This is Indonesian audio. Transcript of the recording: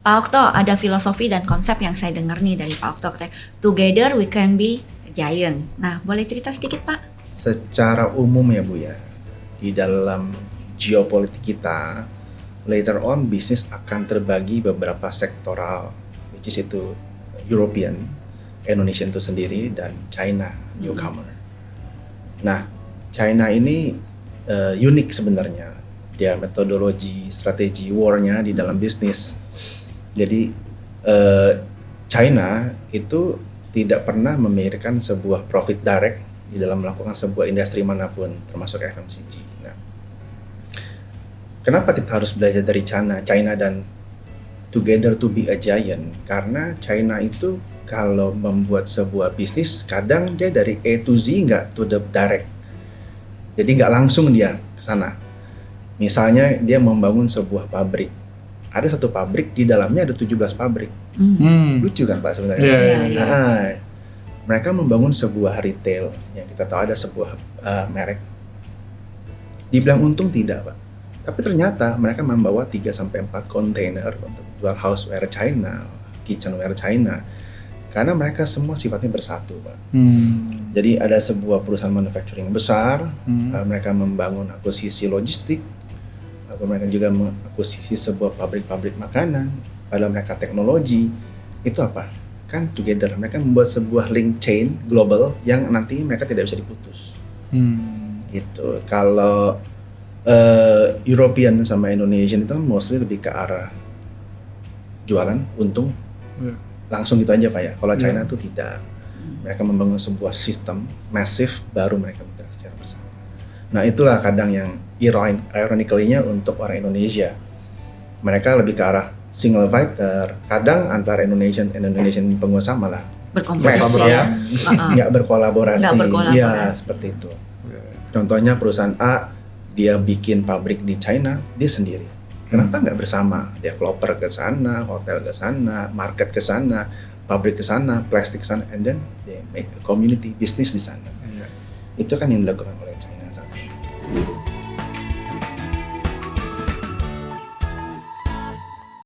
Pak Okto, ada filosofi dan konsep yang saya dengar nih dari Pak Okto. Katanya, together we can be a giant. Nah, boleh cerita sedikit Pak? Secara umum ya Bu ya, di dalam geopolitik kita, later on bisnis akan terbagi beberapa sektoral, which is itu European, Indonesian itu sendiri, dan China, newcomer. Nah, China ini unik sebenarnya, dia metodologi, strategi war-nya di dalam bisnis. Jadi China itu tidak pernah memikirkan sebuah profit direct di dalam melakukan sebuah industri manapun, termasuk FMCG. Nah, kenapa kita harus belajar dari China dan together to be a giant? Karena China itu kalau membuat sebuah bisnis, kadang dia dari A to Z nggak to the direct. Jadi nggak langsung dia ke sana. Misalnya dia membangun sebuah pabrik. Ada satu pabrik, di dalamnya ada 17 pabrik. Lucu kan Pak sebenarnya? Nah, mereka membangun sebuah retail, yang kita tahu ada sebuah merek. Dibilang untung tidak Pak. Tapi ternyata mereka membawa 3-4 kontainer untuk jual houseware China, kitchenware China. Karena mereka semua sifatnya bersatu Pak. Jadi ada sebuah perusahaan manufacturing besar, mereka membangun akuisisi logistik, mereka juga mengakuisisi sebuah pabrik-pabrik makanan, padahal mereka teknologi, itu apa? Kan together, mereka membuat sebuah link chain global yang nanti mereka tidak bisa diputus. Gitu. Kalau European sama Indonesian itu kan mostly lebih ke arah jualan, untung, langsung gitu aja Pak ya. Kalau China itu tidak. Mereka membangun sebuah sistem masif, baru mereka bergerak secara bersama. Nah itulah kadang yang ironically-nya untuk orang Indonesia. Mereka lebih ke arah single fighter, kadang antara Indonesian pengusaha malah Berkompetisi ya. nggak berkolaborasi. Nggak berkolaborasi. Iya, seperti itu. Contohnya perusahaan A, dia bikin pabrik di China, dia sendiri. Kenapa nggak bersama? Developer ke sana, hotel ke sana, market ke sana, pabrik ke sana, plastik ke sana, and then they make a community business di sana. Itu kan yang dilakukan